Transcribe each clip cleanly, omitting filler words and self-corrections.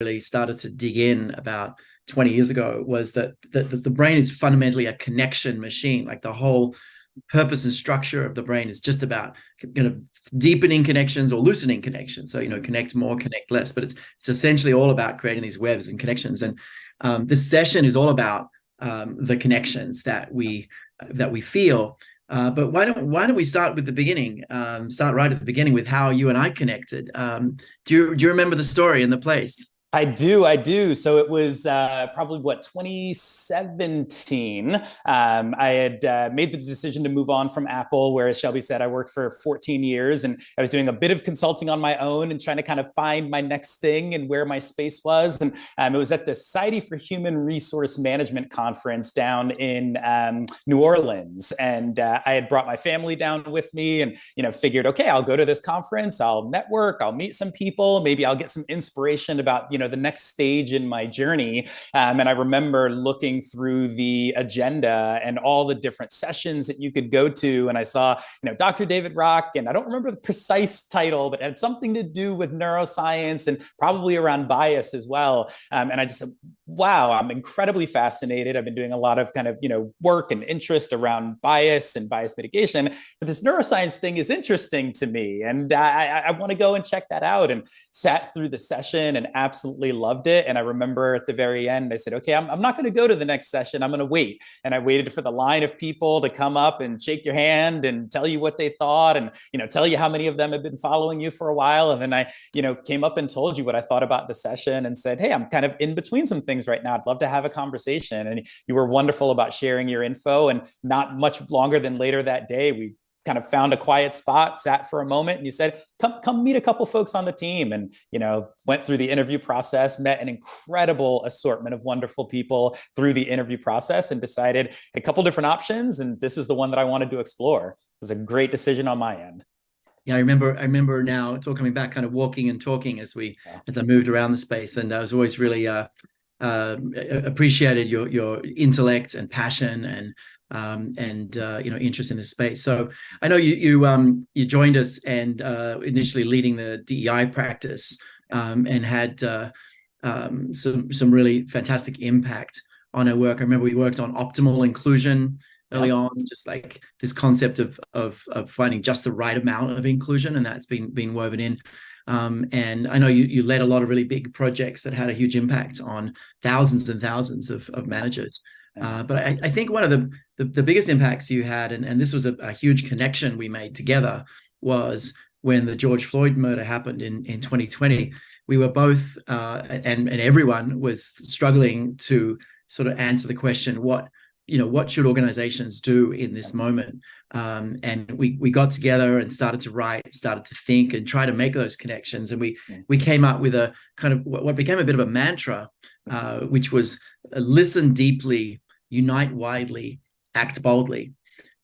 really started to dig in about 20 years ago was that the brain is fundamentally a connection machine. Like the whole purpose and structure of the brain is just about deepening connections or loosening connections. So connect more, connect less, but it's essentially all about creating these webs and connections. And this session is all about the connections that we feel. But why don't we start with the beginning? Start right at the beginning with how you and I connected. Do you remember the story and the place? I do. So it was probably 2017. I had made the decision to move on from Apple, where, as Shelby said, I worked for 14 years, and I was doing a bit of consulting on my own and trying to kind of find my next thing and where my space was. And it was at the Society for Human Resource Management conference down in New Orleans, and I had brought my family down with me, and figured, okay, I'll go to this conference, I'll network, I'll meet some people, maybe I'll get some inspiration about the next stage in my journey. And I remember looking through the agenda and all the different sessions that you could go to. And I saw, Dr. David Rock, and I don't remember the precise title, but it had something to do with neuroscience and probably around bias as well. And I just said, wow, I'm incredibly fascinated. I've been doing a lot of kind of, work and interest around bias and bias mitigation, but this neuroscience thing is interesting to me. And I want to go and check that out, and sat through the session and absolutely loved it. And I remember at the very end, I said, okay, I'm not going to go to the next session. I'm going to wait. And I waited for the line of people to come up and shake your hand and tell you what they thought, and, tell you how many of them have been following you for a while. And then I, came up and told you what I thought about the session and said, hey, I'm kind of in between some things right now. I'd love to have a conversation. And you were wonderful about sharing your info. And not much longer than later that day, we kind of found a quiet spot, sat for a moment, and you said, come meet a couple folks on the team. And, went through the interview process, met an incredible assortment of wonderful people through the interview process, and decided a couple different options. And this is the one that I wanted to explore. It was a great decision on my end. Yeah, I remember now, it's all coming back, kind of walking and talking as I moved around the space. And I was always really appreciated your intellect and passion and interest in this space. So I know you joined us, and initially leading the DEI practice, and had some really fantastic impact on our work. I remember we worked on optimal inclusion early on, just like this concept of finding just the right amount of inclusion, and that's been woven in. And I know you led a lot of really big projects that had a huge impact on thousands and thousands of managers. But I think one of the biggest impacts you had, and this was a huge connection we made together, was when the George Floyd murder happened in 2020. We were both, and everyone was struggling to sort of answer the question, what should organizations do in this moment? And we got together and started to write, started to think, and try to make those connections. And we came up with a kind of what became a bit of a mantra, which was listen deeply, unite widely, act boldly.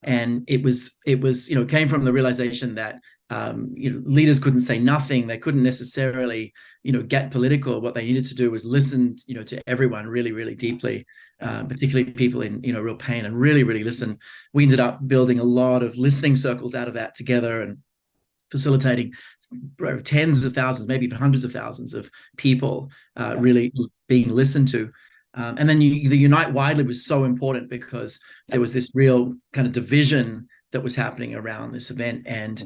And it was came from the realization that leaders couldn't say nothing. They couldn't necessarily get political. What they needed to do was listen to everyone really, really deeply, particularly people in real pain, and really, really listen. We ended up building a lot of listening circles out of that together, and facilitating tens of thousands, maybe even hundreds of thousands of people really being listened to. And then the Unite Widely was so important, because there was this real kind of division that was happening around this event, and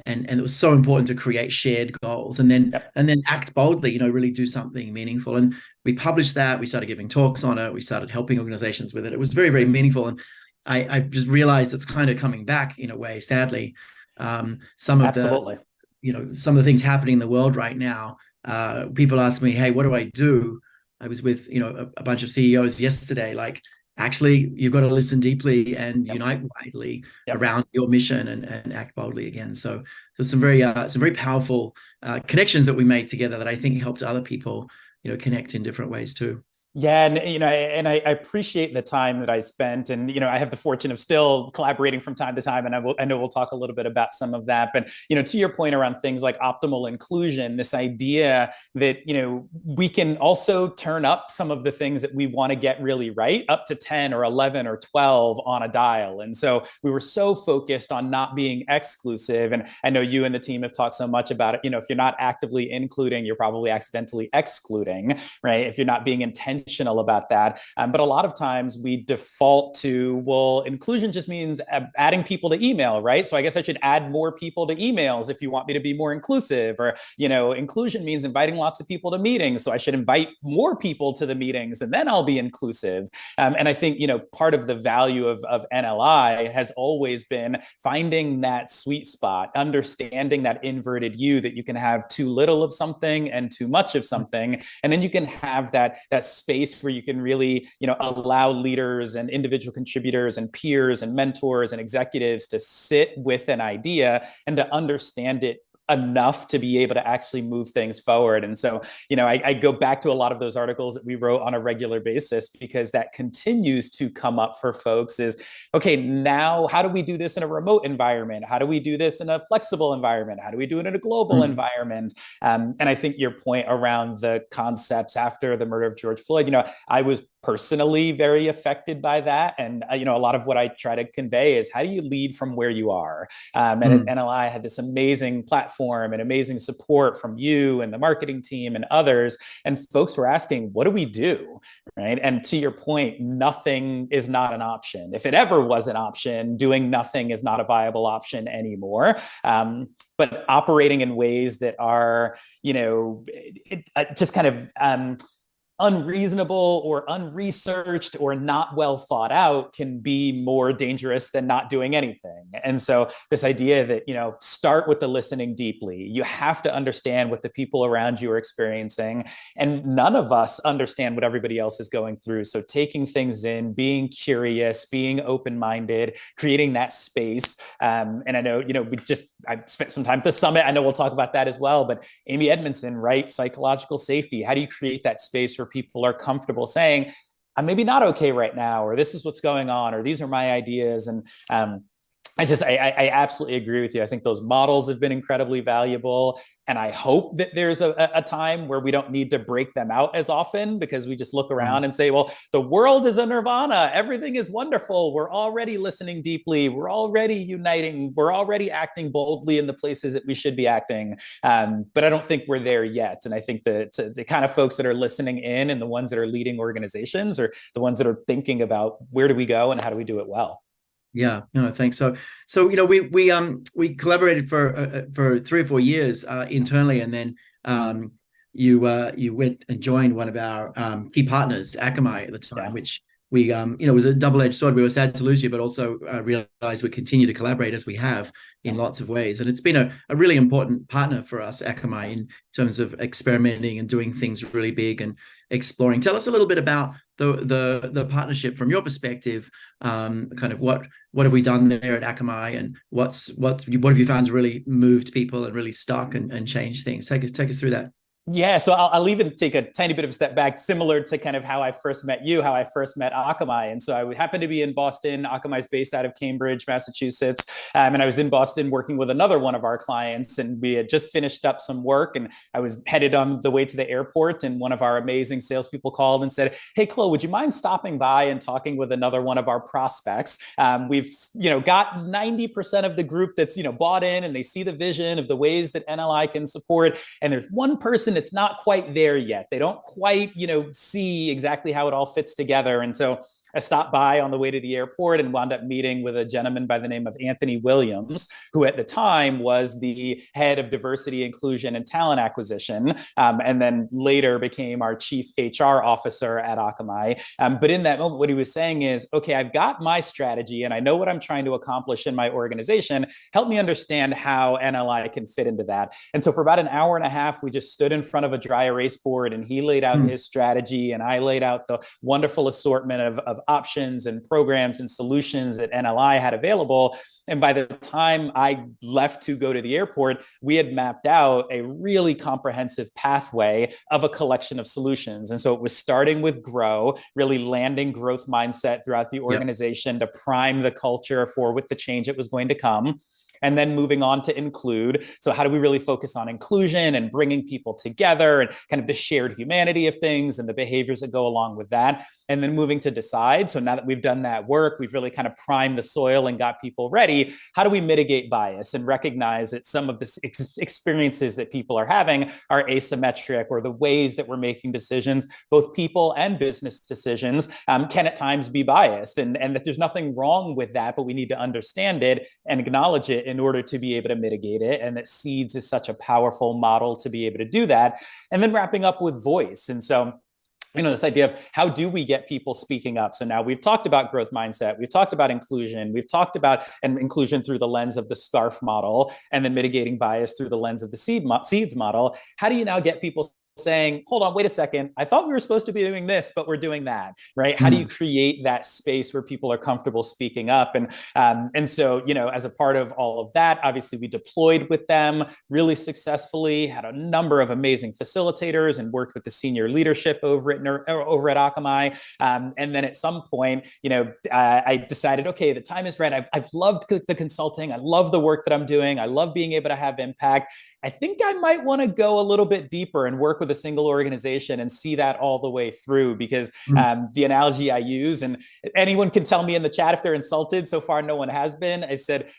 it was so important to create shared goals, and then act boldly, really do something meaningful. And we published that. We started giving talks on it. We started helping organizations with it. It was very, very meaningful. And I just realized it's kind of coming back in a way, sadly. Some of the things happening in the world right now. People ask me, hey, what do I do? I was with a bunch of CEOs yesterday, like, actually, you've got to listen deeply and unite widely around your mission, and act boldly again. So there's some very powerful connections that we made together that I think helped other people, connect in different ways too. Yeah, and I appreciate the time that I spent, and I have the fortune of still collaborating from time to time, and I know we'll talk a little bit about some of that. But to your point around things like optimal inclusion, this idea that we can also turn up some of the things that we want to get really right, up to 10 or 11 or 12 on a dial. And so we were so focused on not being exclusive, and I know you and the team have talked so much about it. If you're not actively including, you're probably accidentally excluding, right? If you're not being intentional about that. But a lot of times we default to, well, inclusion just means adding people to email, right? So I guess I should add more people to emails if you want me to be more inclusive. Or, inclusion means inviting lots of people to meetings. So I should invite more people to the meetings and then I'll be inclusive. And I think, part of the value of NLI has always been finding that sweet spot, understanding that inverted U, that you can have too little of something and too much of something. And then you can have that space where you can really, allow leaders and individual contributors and peers and mentors and executives to sit with an idea and to understand it enough to be able to actually move things forward. And so, I go back to a lot of those articles that we wrote on a regular basis, because that continues to come up for folks is, okay, now how do we do this in a remote environment? How do we do this in a flexible environment? How do we do it in a global environment? And I think your point around the concepts after the murder of George Floyd, I was personally very affected by that. And, a lot of what I try to convey is, how do you lead from where you are? And at NLI, I had this amazing platform and amazing support from you and the marketing team and others. And folks were asking, what do we do? Right. And to your point, nothing is not an option. If it ever was an option, doing nothing is not a viable option anymore. But operating in ways that are, just kind of unreasonable or unresearched or not well thought out can be more dangerous than not doing anything. And so this idea that, start with the listening deeply. You have to understand what the people around you are experiencing. And none of us understand what everybody else is going through. So taking things in, being curious, being open-minded, creating that space. And I know, I spent some time at the summit. I know we'll talk about that as well, but Amy Edmondson, right? Psychological safety. How do you create that space where people are comfortable saying, I'm maybe not okay right now, or this is what's going on, or these are my ideas. And I absolutely agree with you. I think those models have been incredibly valuable. And I hope that there's a time where we don't need to break them out as often, because we just look around and say, well, the world is a nirvana. Everything is wonderful. We're already listening deeply. We're already uniting. We're already acting boldly in the places that we should be acting. But I don't think we're there yet. And I think that the kind of folks that are listening in and the ones that are leading organizations are the ones that are thinking about, where do we go and how do we do it well? Yeah, no, thanks. So we collaborated for 3 or 4 years internally, and then you went and joined one of our key partners, Akamai, at the time, which we was a double-edged sword. We were sad to lose you, but also realized we continue to collaborate as we have in lots of ways. And it's been a really important partner for us, Akamai, in terms of experimenting and doing things really big and exploring. Tell us a little bit about the partnership from your perspective. Kind of what have we done there at Akamai, and what have you found has really moved people and really stuck and changed things? Take us through that. Yeah, so I'll even take a tiny bit of a step back, similar to kind of how I first met you, how I first met Akamai. And so I happened to be in Boston. Akamai is based out of Cambridge, Massachusetts. And I was in Boston working with another one of our clients, and we had just finished up some work, and I was headed on the way to the airport, and one of our amazing salespeople called and said, hey, Chloe, would you mind stopping by and talking with another one of our prospects? We've, got 90% of the group that's, bought in, and they see the vision of the ways that NLI can support. And there's one person that's not quite there yet. They don't quite, see exactly how it all fits together. And so I stopped by on the way to the airport and wound up meeting with a gentleman by the name of Anthony Williams, who at the time was the head of diversity, inclusion, and talent acquisition, and then later became our chief HR officer at Akamai. But in that moment, what he was saying is, okay, I've got my strategy and I know what I'm trying to accomplish in my organization. Help me understand how NLI can fit into that. And so for about an hour and a half, we just stood in front of a dry erase board, and he laid out his strategy, and I laid out the wonderful assortment of options and programs and solutions that NLI had available. And by the time I left to go to the airport, we had mapped out a really comprehensive pathway of a collection of solutions. And so it was starting with grow, really landing growth mindset throughout the organization to prime the culture for with the change that was going to come. And then moving on to include. So how do we really focus on inclusion and bringing people together and kind of the shared humanity of things and the behaviors that go along with that? And then moving to decide. So now that we've done that work, we've really kind of primed the soil and got people ready. How do we mitigate bias and recognize that some of the experiences that people are having are asymmetric, or the ways that we're making decisions, both people and business decisions, can at times be biased, and that there's nothing wrong with that, but we need to understand it and acknowledge it in order to be able to mitigate it. And that Seeds is such a powerful model to be able to do that. And then wrapping up with voice. And so this idea of how do we get people speaking up? So now we've talked about growth mindset, we've talked about inclusion, we've talked about inclusion through the lens of the SCARF model, and then mitigating bias through the lens of the Seeds model. How do you now get people saying, hold on, wait a second, I thought we were supposed to be doing this, but we're doing that, right? How do you create that space where people are comfortable speaking up? And so, as a part of all of that, obviously we deployed with them really successfully, had a number of amazing facilitators, and worked with the senior leadership over at Akamai. And then at some point, I decided, okay, the time is right. I've loved the consulting. I love the work that I'm doing. I love being able to have impact. I think I might want to go a little bit deeper and work with a single organization and see that all the way through, because the analogy I use, and anyone can tell me in the chat if they're insulted. So far, no one has been. I said,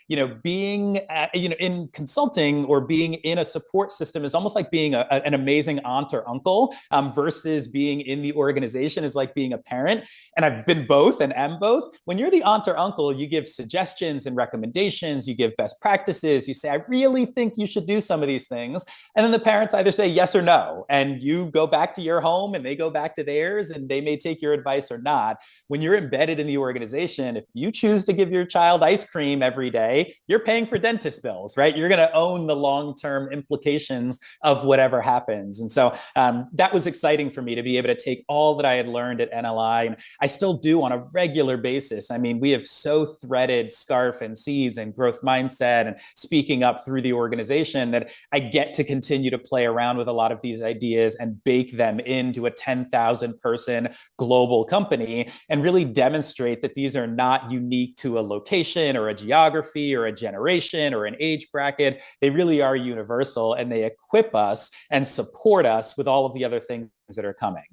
being, in consulting or being in a support system is almost like being an amazing aunt or uncle, versus being in the organization is like being a parent. And I've been both and am both. When you're the aunt or uncle, you give suggestions and recommendations, you give best practices, you say, I really think you should do some of these things. And then the parents either say yes or no, and you go back to your home and they go back to theirs, and they may take your advice or not. When you're embedded in the organization, if you choose to give your child ice cream every day, you're paying for dentist bills, right? You're going to own the long-term implications of whatever happens. And so that was exciting for me to be able to take all that I had learned at NLI, and I still do on a regular basis. I mean, we have so threaded SCARF and Seeds and growth mindset and speaking up through the organization that I get to continue to play around with a lot of these ideas and bake them into a 10,000 person global company, and really demonstrate that these are not unique to a location or a geography or a generation or an age bracket. They really are universal, and they equip us and support us with all of the other things that are coming.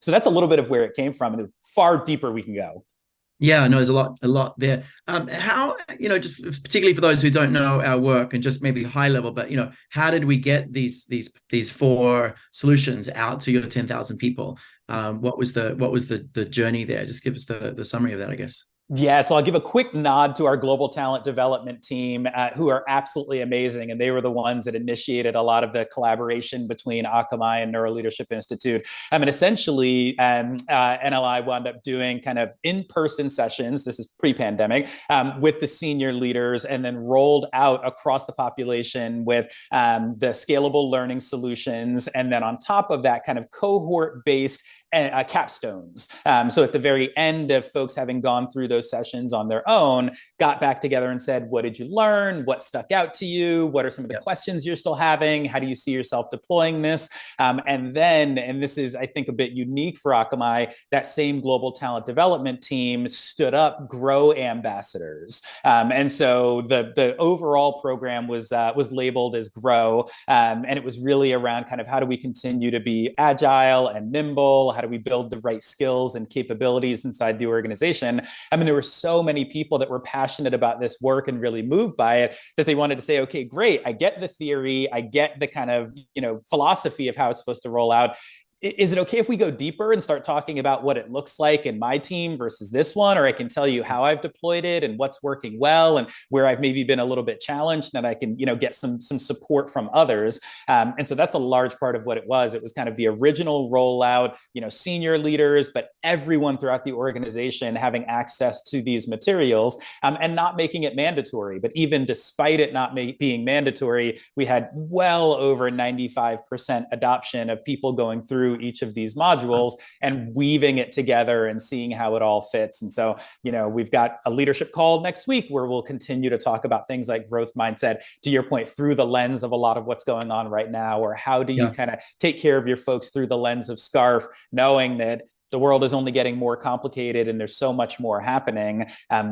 So that's a little bit of where it came from, and far deeper we can go. Yeah, no, there's a lot there. How, just particularly for those who don't know our work, and just maybe high level, but how did we get these 4 solutions out to your 10,000 people? What was the journey there? Just give us the summary of that, I guess. Yeah, so I'll give a quick nod to our global talent development team, who are absolutely amazing. And they were the ones that initiated a lot of the collaboration between Akamai and Neuro Leadership Institute. I mean, essentially, NLI wound up doing kind of in-person sessions, this is pre-pandemic, with the senior leaders, and then rolled out across the population with the scalable learning solutions. And then on top of that, kind of cohort-based capstones. So at the very end of folks having gone through those sessions on their own, got back together and said, what did you learn? What stuck out to you? What are some of the questions you're still having? How do you see yourself deploying this? And then, and this is, I think, a bit unique for Akamai, that same global talent development team stood up Grow ambassadors. And so the overall program was labeled as Grow. And it was really around kind of how do we continue to be agile and nimble? How do we build the right skills and capabilities inside the organization? I mean, there were so many people that were passionate about this work and really moved by it, that they wanted to say, okay, great, I get the theory, I get the kind of, philosophy of how it's supposed to roll out. Is it okay if we go deeper and start talking about what it looks like in my team versus this one? Or I can tell you how I've deployed it and what's working well, and where I've maybe been a little bit challenged, and I can, get some support from others. And so that's a large part of what it was. It was kind of the original rollout, senior leaders, but everyone throughout the organization having access to these materials, and not making it mandatory. But even despite it not being mandatory, we had well over 95% adoption of people going through through each of these modules and weaving it together and seeing how it all fits. And so, we've got a leadership call next week where we'll continue to talk about things like growth mindset, to your point, through the lens of a lot of what's going on right now, or how do you kind of take care of your folks through the lens of SCARF, knowing that the world is only getting more complicated and there's so much more happening.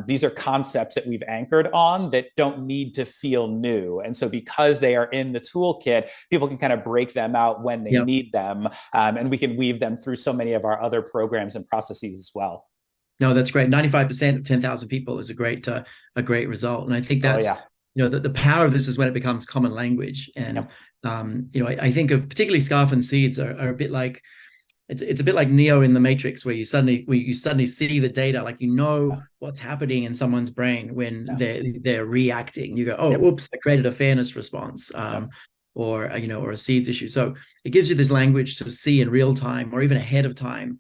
These are concepts that we've anchored on that don't need to feel new. And so because they are in the toolkit, people can kind of break them out when they need them. And we can weave them through so many of our other programs and processes as well. No, that's great. 95% of 10,000 people is a great result. And I think that's, the power of this is when it becomes common language. And, I think of particularly SCARF and seeds are a bit like, it's a bit like Neo in the Matrix, where you suddenly see the data, like what's happening in someone's brain when they're reacting. You go, oh, oops, I created a fairness response, or a seeds issue. So it gives you this language to see in real time, or even ahead of time,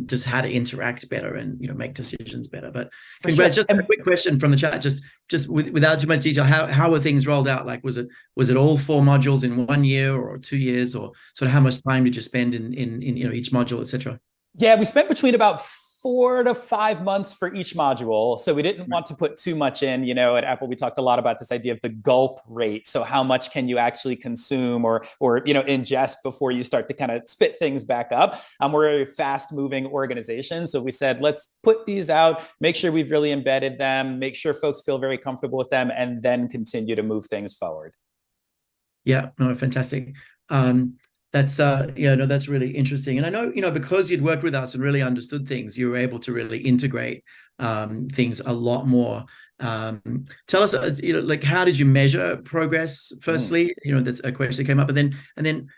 just how to interact better and make decisions better. But congrats. Just a quick question from the chat, just without too much detail, how were things rolled out? Like, was it all 4 modules in 1 year or 2 years, or sort of how much time did you spend in each module, etc.? Yeah, we spent between about 4 to 5 months for each module. So we didn't want to put too much in. At Apple, we talked a lot about this idea of the gulp rate. So how much can you actually consume or ingest before you start to kind of spit things back up? We're a fast moving organization. So we said, let's put these out, make sure we've really embedded them, make sure folks feel very comfortable with them, and then continue to move things forward. Yeah, no, fantastic. That's that's really interesting. And I know, because you'd worked with us and really understood things, you were able to really integrate things a lot more. Tell us, like, how did you measure progress? Firstly, that's a question that came up, and then,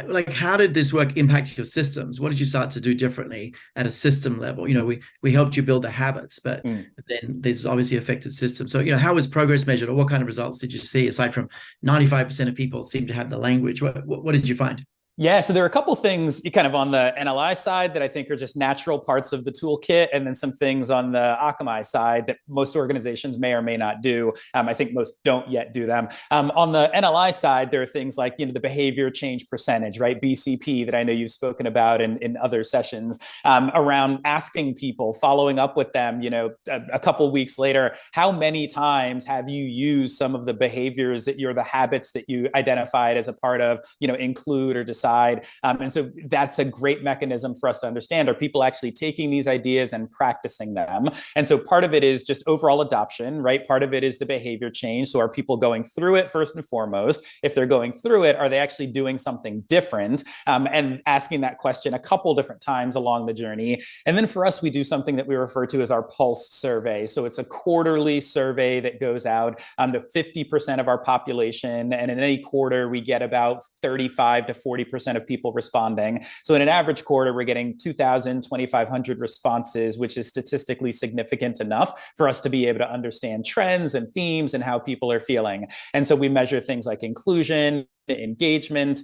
like, how did this work impact your systems? What did you start to do differently at a system level? We helped you build the habits, but then there's obviously affected systems. So, how was progress measured, or what kind of results did you see aside from 95% of people seem to have the language? What did you find? Yeah, so there are a couple things kind of on the NLI side that I think are just natural parts of the toolkit, and then some things on the Akamai side that most organizations may or may not do. I think most don't yet do them. On the NLI side, there are things like the behavior change percentage, right? BCP, that I know you've spoken about in other sessions, around asking people, following up with them, a couple weeks later, how many times have you used some of the behaviors the habits that you identified as a part of, include or decide. And so that's a great mechanism for us to understand, are people actually taking these ideas and practicing them? And so part of it is just overall adoption, right? Part of it is the behavior change. So are people going through it first and foremost? If they're going through it, are they actually doing something different? And asking that question a couple different times along the journey. And then for us, we do something that we refer to as our pulse survey. So it's a quarterly survey that goes out to 50% of our population. And in any quarter, we get about 35 to 40% of people responding. So in an average quarter, we're getting 2,000, 2,500 responses, which is statistically significant enough for us to be able to understand trends and themes and how people are feeling. And so we measure things like inclusion, engagement,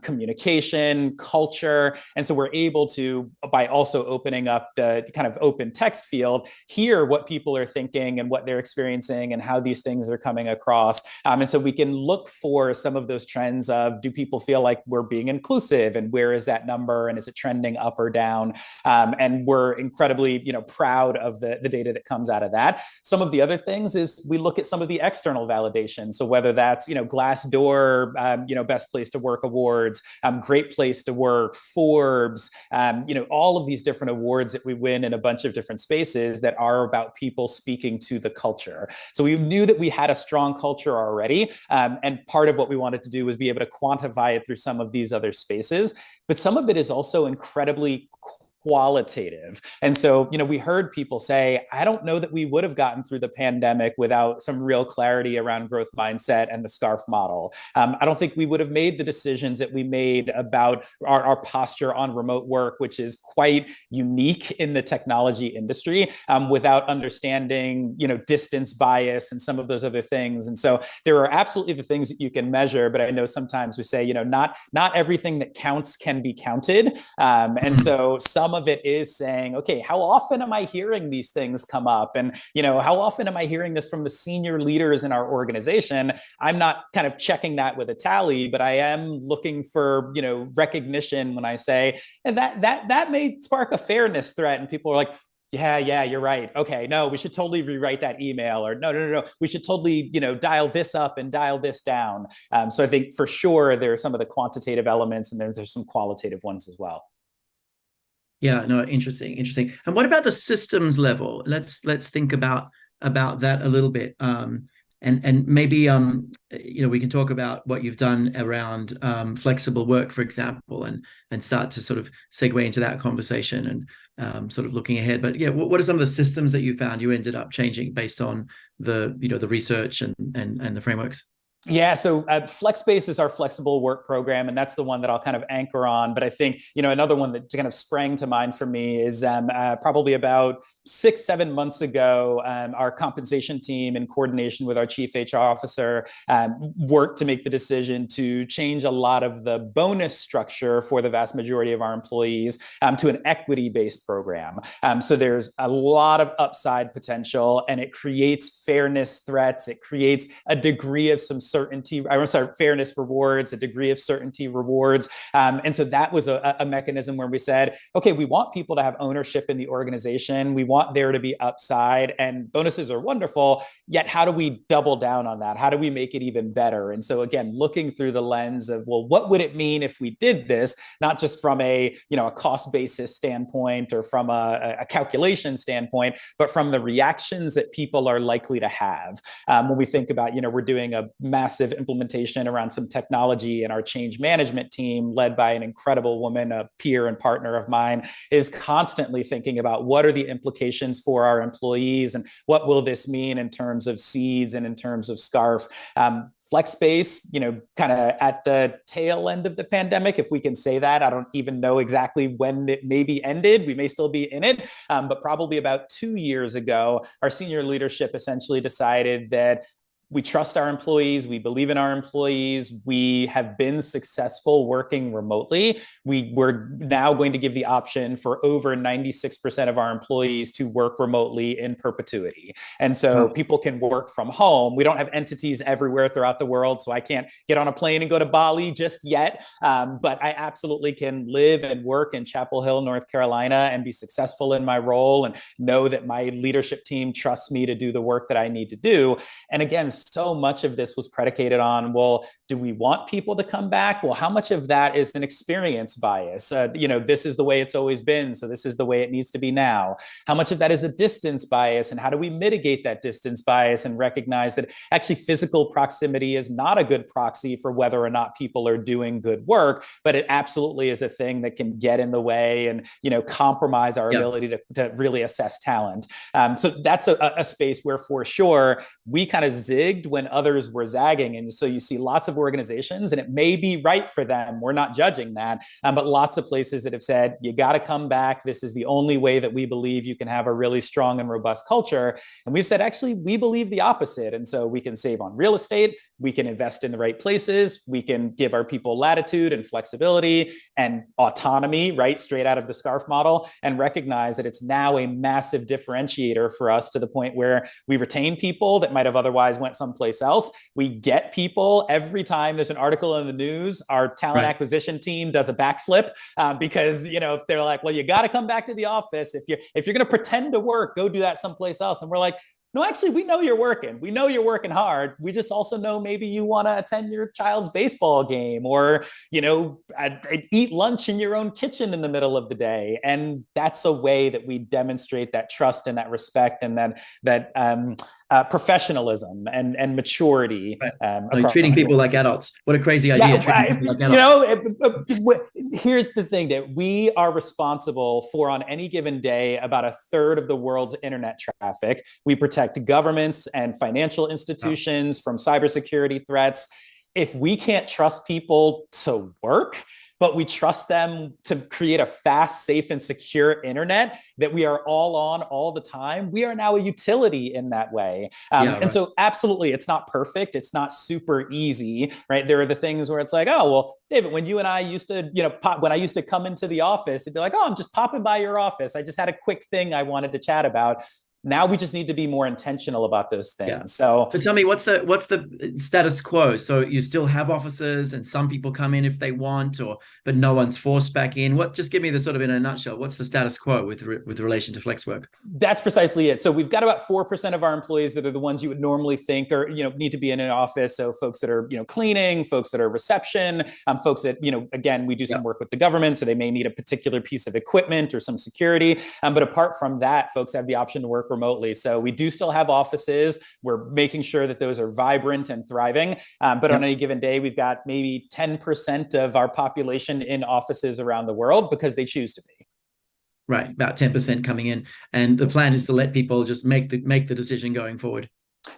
communication, culture. And so we're able to, by also opening up the kind of open text field, hear what people are thinking and what they're experiencing and how these things are coming across. And so we can look for some of those trends of, do people feel like we're being inclusive, and where is that number, and is it trending up or down? And we're incredibly, proud of the data that comes out of that. Some of the other things is we look at some of the external validation. So whether that's, Glassdoor, Best Place to Work awards, Great Place to Work, Forbes, all of these different awards that we win in a bunch of different spaces that are about people speaking to the culture. So we knew that we had a strong culture already. And part of what we wanted to do was be able to quantify it through some of these other spaces. But some of it is also incredibly qualitative. And so, we heard people say, I don't know that we would have gotten through the pandemic without some real clarity around growth mindset and the SCARF model. I don't think we would have made the decisions that we made about our posture on remote work, which is quite unique in the technology industry, without understanding, distance bias and some of those other things. And so there are absolutely the things that you can measure, but I know sometimes we say, not everything that counts can be counted. And so some of it is saying, okay, how often am I hearing these things come up? And, how often am I hearing this from the senior leaders in our organization? I'm not kind of checking that with a tally, but I am looking for, recognition when I say, and that may spark a fairness threat. And people are like, yeah, you're right. Okay, no, we should totally rewrite that email, or no, we should totally, dial this up and dial this down. So I think for sure there are some of the quantitative elements, and there's some qualitative ones as well. Yeah, no, interesting. And what about the systems level? Let's think about that a little bit. And maybe we can talk about what you've done around flexible work, for example, and start to sort of segue into that conversation and sort of looking ahead. But yeah, what are some of the systems that you found you ended up changing based on the research and the frameworks? Yeah, so FlexSpace is our flexible work program, and that's the one that I'll kind of anchor on. But I think, another one that kind of sprang to mind for me is probably about 6-7 months ago, our compensation team, in coordination with our chief HR officer, worked to make the decision to change a lot of the bonus structure for the vast majority of our employees to an equity-based program. So there's a lot of upside potential, and it creates fairness threats. It creates a degree of some fairness rewards, a degree of certainty rewards. And so that was a mechanism where we said, okay, we want people to have ownership in the organization. We want there to be upside, and bonuses are wonderful. Yet how do we double down on that? How do we make it even better? And so again, looking through the lens of, well, what would it mean if we did this, not just from a cost basis standpoint or from a calculation standpoint, but from the reactions that people are likely to have. When we think about, we're doing a massive implementation around some technology, and our change management team, led by an incredible woman, a peer and partner of mine, is constantly thinking about what are the implications for our employees, and what will this mean in terms of seeds and in terms of scarf. FlexSpace, kind of at the tail end of the pandemic, if we can say that. I don't even know exactly when it maybe ended. We may still be in it, but probably about 2 years ago, our senior leadership essentially decided that we trust our employees. We believe in our employees. We have been successful working remotely. We're now going to give the option for over 96% of our employees to work remotely in perpetuity. And so people can work from home. We don't have entities everywhere throughout the world, so I can't get on a plane and go to Bali just yet. But I absolutely can live and work in Chapel Hill, North Carolina, and be successful in my role, and know that my leadership team trusts me to do the work that I need to do. And again, so much of this was predicated on, well, do we want people to come back? Well, how much of that is an experience bias? This is the way it's always been, so this is the way it needs to be now. How much of that is a distance bias, and how do we mitigate that distance bias and recognize that actually physical proximity is not a good proxy for whether or not people are doing good work, but it absolutely is a thing that can get in the way and, compromise our ability to really assess talent. So that's a space where, for sure, we kind of zigged when others were zagging. And so you see lots of organizations, and it may be right for them. We're not judging that. But lots of places that have said, you got to come back. This is the only way that we believe you can have a really strong and robust culture. And we've said, actually, we believe the opposite. And so we can save on real estate. We can invest in the right places. We can give our people latitude and flexibility and autonomy, right, straight out of the SCARF model, and recognize that it's now a massive differentiator for us, to the point where we retain people that might have otherwise went someplace else. We get people every time there's an article in the news. Our talent acquisition team does a backflip because they're like, well, you got to come back to the office. If you're going to pretend to work, go do that someplace else. And we're like, no, actually, we know you're working. We know you're working hard. We just also know maybe you want to attend your child's baseball game, or, eat lunch in your own kitchen in the middle of the day. And that's a way that we demonstrate that trust and that respect and that professionalism and maturity. Like treating people like adults. What a crazy idea. Here's the thing, that we are responsible for, on any given day, about 1/3 of the world's internet traffic. We protect governments and financial institutions from cybersecurity threats. If we can't trust people to work, but we trust them to create a fast, safe, and secure internet that we are all on all the time. We are now a utility in that way. And so absolutely, it's not perfect. It's not super easy, right? There are the things where it's like, oh, well, David, when you and I used to, when I used to come into the office, it'd be like, oh, I'm just popping by your office. I just had a quick thing I wanted to chat about. Now we just need to be more intentional about those things. Yeah. So, but tell me, what's the status quo? So you still have offices, and some people come in if they want, but no one's forced back in. Just give me the sort of, in a nutshell, what's the status quo with relation to flex work? That's precisely it. So we've got about 4% of our employees that are the ones you would normally think are, need to be in an office. So folks that are, cleaning, folks that are reception, folks that, again, we do some work with the government, so they may need a particular piece of equipment or some security. But apart from that, folks have the option to work remotely. So we do still have offices. We're making sure that those are vibrant and thriving. But on any given day, we've got maybe 10% of our population in offices around the world because they choose to be. Right, about 10% coming in, and the plan is to let people just make the decision going forward.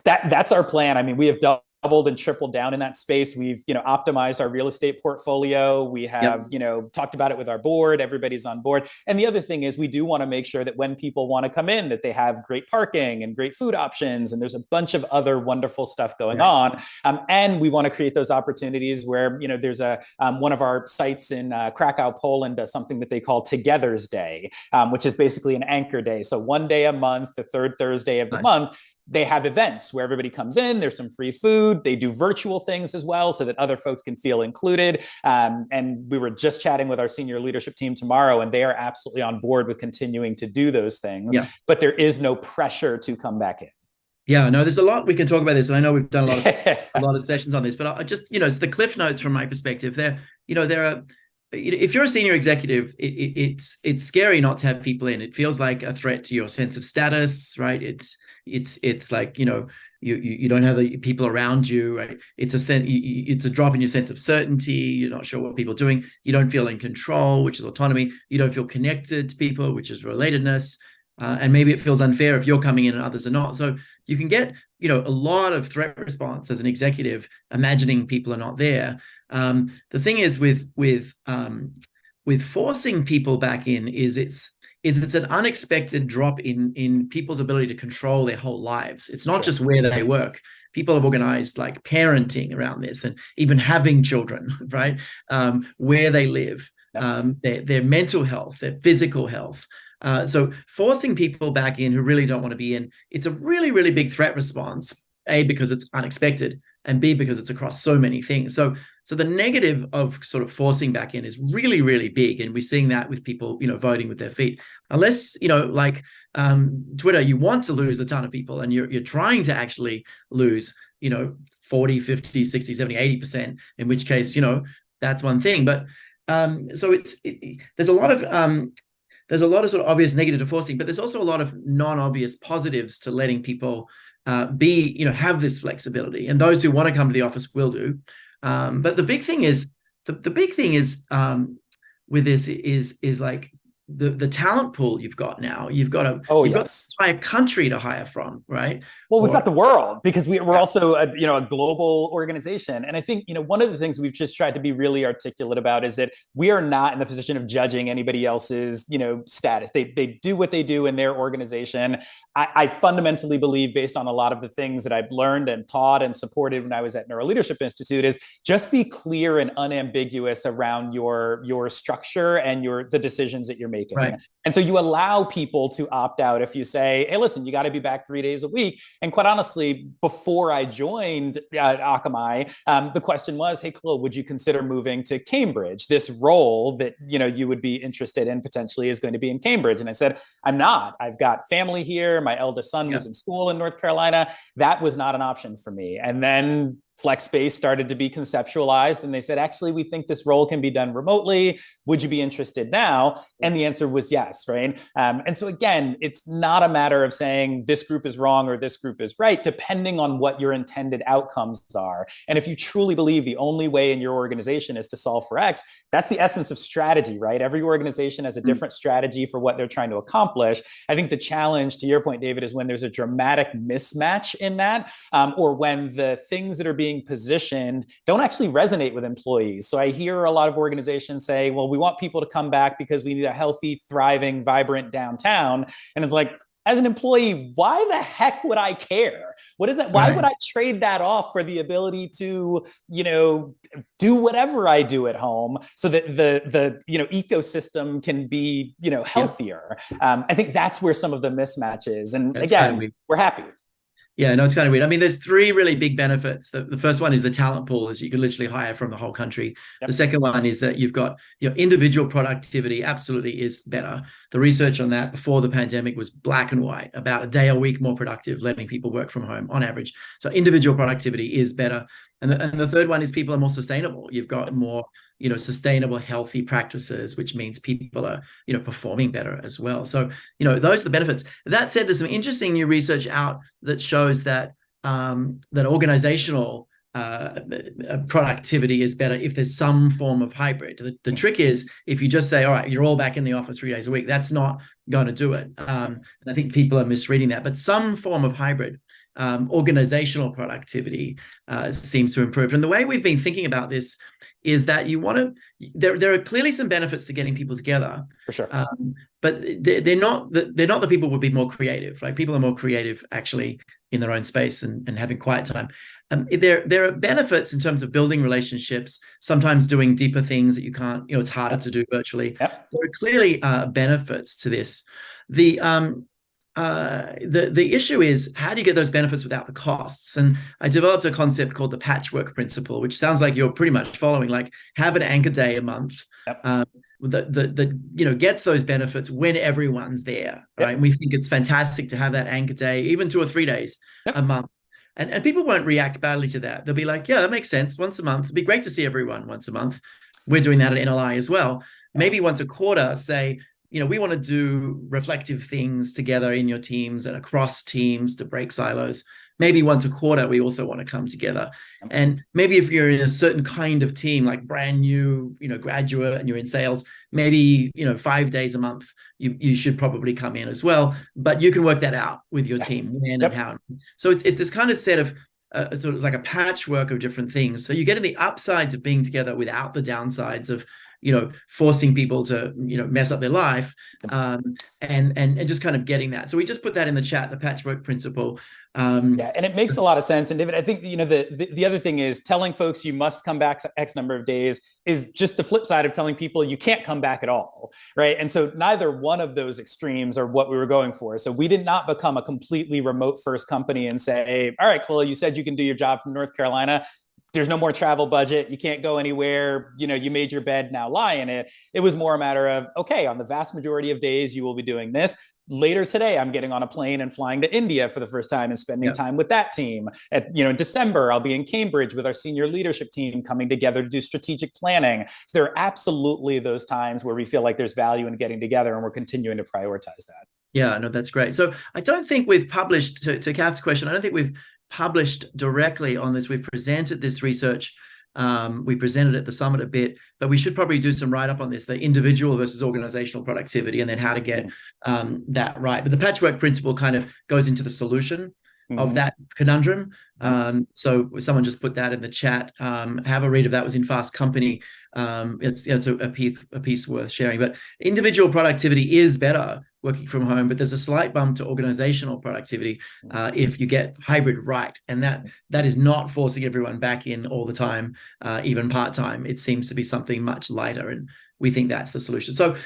That's our plan. I mean, we have doubled and tripled down in that space. We've, optimized our real estate portfolio. We have, talked about it with our board. Everybody's on board. And the other thing is we do want to make sure that when people want to come in, that they have great parking and great food options. And there's a bunch of other wonderful stuff going on. And we want to create those opportunities where, there's one of our sites in Krakow, Poland, does something that they call Together's Day, which is basically an anchor day. So one day a month, the third Thursday of the month, they have events where everybody comes in, there's some free food. They do virtual things as well so that other folks can feel included. And we were just chatting with our senior leadership team tomorrow, and they are absolutely on board with continuing to do those things. But there is no pressure to come back in. Yeah, no, there's a lot we can talk about this. And I know we've done a lot of sessions on this, but I just, it's the cliff notes from my perspective. There are, if you're a senior executive, it's scary not to have people in. It feels like a threat to your sense of status, right? It's like, you don't have the people around you, right? It's a drop in your sense of certainty. You're not sure what people are doing. You don't feel in control, which is autonomy. You don't feel connected to people, which is relatedness. And maybe it feels unfair if you're coming in and others are not. So you can get, a lot of threat response as an executive, imagining people are not there. The thing is with forcing people back in is it's an unexpected drop in people's ability to control their whole lives. It's not just where they work. People have organized like parenting around this, and even having children, right? Where they live, their mental health, their physical health. So forcing people back in who really don't want to be in, it's a really, really big threat response, A, because it's unexpected, and B, because it's across so many things. So the negative of sort of forcing back in is really, really big. And we're seeing that with people, voting with their feet. Unless, like Twitter, you want to lose a ton of people, and you're trying to actually lose, 40, 50, 60, 70, 80%, in which case, that's one thing. But so there's a lot of sort of obvious negative to forcing, but there's also a lot of non-obvious positives to letting people have this flexibility. And those who want to come to the office will do. But the big thing is, with this is like the talent pool you've got now. You've got an entire country to hire from, right? Well, we've got the world, because we're also a global organization. And I think, one of the things we've just tried to be really articulate about is that we are not in the position of judging anybody else's, status. They do what they do in their organization. I fundamentally believe, based on a lot of the things that I've learned and taught and supported when I was at Neuro Leadership Institute, is just be clear and unambiguous around your structure and the decisions that you're making. Right. And so you allow people to opt out if you say, hey, listen, you got to be back 3 days a week. And quite honestly, before I joined Akamai, the question was, hey, Khalil, would you consider moving to Cambridge? This role that you would be interested in potentially is going to be in Cambridge. And I said, I'm not. I've got family here. My eldest son was in school in North Carolina. That was not an option for me. And then FlexSpace started to be conceptualized, and they said, actually, we think this role can be done remotely. Would you be interested now? And the answer was yes, right? And so again, it's not a matter of saying this group is wrong or this group is right, depending on what your intended outcomes are. And if you truly believe the only way in your organization is to solve for X, that's the essence of strategy, right? Every organization has a different strategy for what they're trying to accomplish. I think the challenge, to your point, David, is when there's a dramatic mismatch in that, or when the things that are being being positioned don't actually resonate with employees. So I hear a lot of organizations say, well, we want people to come back because we need a healthy, thriving, vibrant downtown. And it's like, as an employee, why the heck would I care? What is that? Why would I trade that off for the ability to, do whatever I do at home so that the ecosystem can be, healthier? I think that's where some of the mismatch is. And again, we're happy. Yeah, no, it's kind of weird. I mean, there's three really big benefits. The first one is the talent pool, is you can literally hire from the whole country. Yep. The second one is that you've got individual productivity absolutely is better. The research on that before the pandemic was black and white, about a day a week more productive, letting people work from home on average. So individual productivity is better. And the third one is people are more sustainable. You've got more sustainable, healthy practices, which means people are, performing better as well. So, those are the benefits. That said, there's some interesting new research out that shows that that organizational productivity is better if there's some form of hybrid. The trick is if you just say, all right, you're all back in the office 3 days a week, that's not going to do it. And I think people are misreading that. But some form of hybrid, organizational productivity seems to improve. And the way we've been thinking about this is that there are clearly some benefits to getting people together, for sure, but they're not the people would be more creative. Like, people are more creative actually in their own space and having quiet time. There are benefits in terms of building relationships, sometimes doing deeper things that you can't, it's harder to do virtually. Yep. There are clearly benefits to this. The issue is, how do you get those benefits without the costs? And I developed a concept called the patchwork principle, which sounds like you're pretty much following, like have an anchor day a month. Yep. That gets those benefits when everyone's there, right? Yep. And we think it's fantastic to have that anchor day, even 2 or 3 days a month. And people won't react badly to that. They'll be like, yeah, that makes sense. Once a month, it'd be great to see everyone once a month. We're doing that at NLI as well. Maybe once a quarter, say, we want to do reflective things together in your teams and across teams to break silos. Maybe once a quarter, we also want to come together. And maybe if you're in a certain kind of team, like brand new, graduate, and you're in sales, maybe, 5 days a month, you should probably come in as well. But you can work that out with your team, when and how. So it's this kind of set of sort of like a patchwork of different things. So you get in the upsides of being together without the downsides of forcing people to, mess up their life, and just kind of getting that. So we just put that in the chat, the patchwork principle. And it makes a lot of sense. And David, I think, the other thing is telling folks you must come back X number of days is just the flip side of telling people you can't come back at all, right? And so neither one of those extremes are what we were going for. So we did not become a completely remote first company and say, all right, Khalil, you said you can do your job from North Carolina. There's no more travel budget. You can't go anywhere. You made your bed, now lie in it. It was more a matter of, okay, on the vast majority of days, you will be doing this. Later today, I'm getting on a plane and flying to India for the first time and spending time with that team. In December, I'll be in Cambridge with our senior leadership team coming together to do strategic planning. So there are absolutely those times where we feel like there's value in getting together, and we're continuing to prioritize that. Yeah, no, that's great. So I don't think we've published, to Kath's question, I don't think we've published directly on this. We've presented this research. We presented at the summit a bit, but we should probably do some write-up on this, the individual versus organizational productivity, and then how to get that right. But the patchwork principle kind of goes into the solution of that conundrum. So someone just put that in the chat. Have a read of that. It was in Fast Company. It's a piece worth sharing. But individual productivity is better working from home, but there's a slight bump to organizational productivity if you get hybrid right. And that is not forcing everyone back in all the time, even part-time. It seems to be something much lighter, and we think that's the solution. So,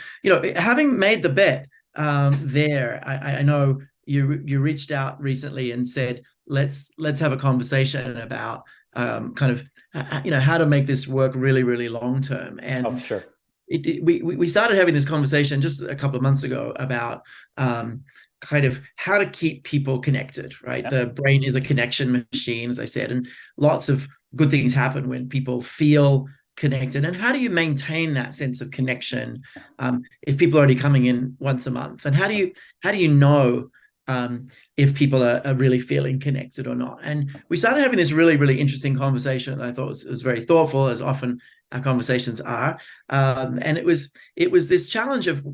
having made the bet there, I know you reached out recently and said, let's have a conversation about kind of how to make this work really, really long term. And sure. We started having this conversation just a couple of months ago about kind of how to keep people connected, right? The brain is a connection machine, as I said, and lots of good things happen when people feel connected. And how do you maintain that sense of connection if people are only coming in once a month? And how do you know if people are really feeling connected or not? And we started having this really, really interesting conversation. I thought it was very thoughtful, as often our conversations are. And it was this challenge of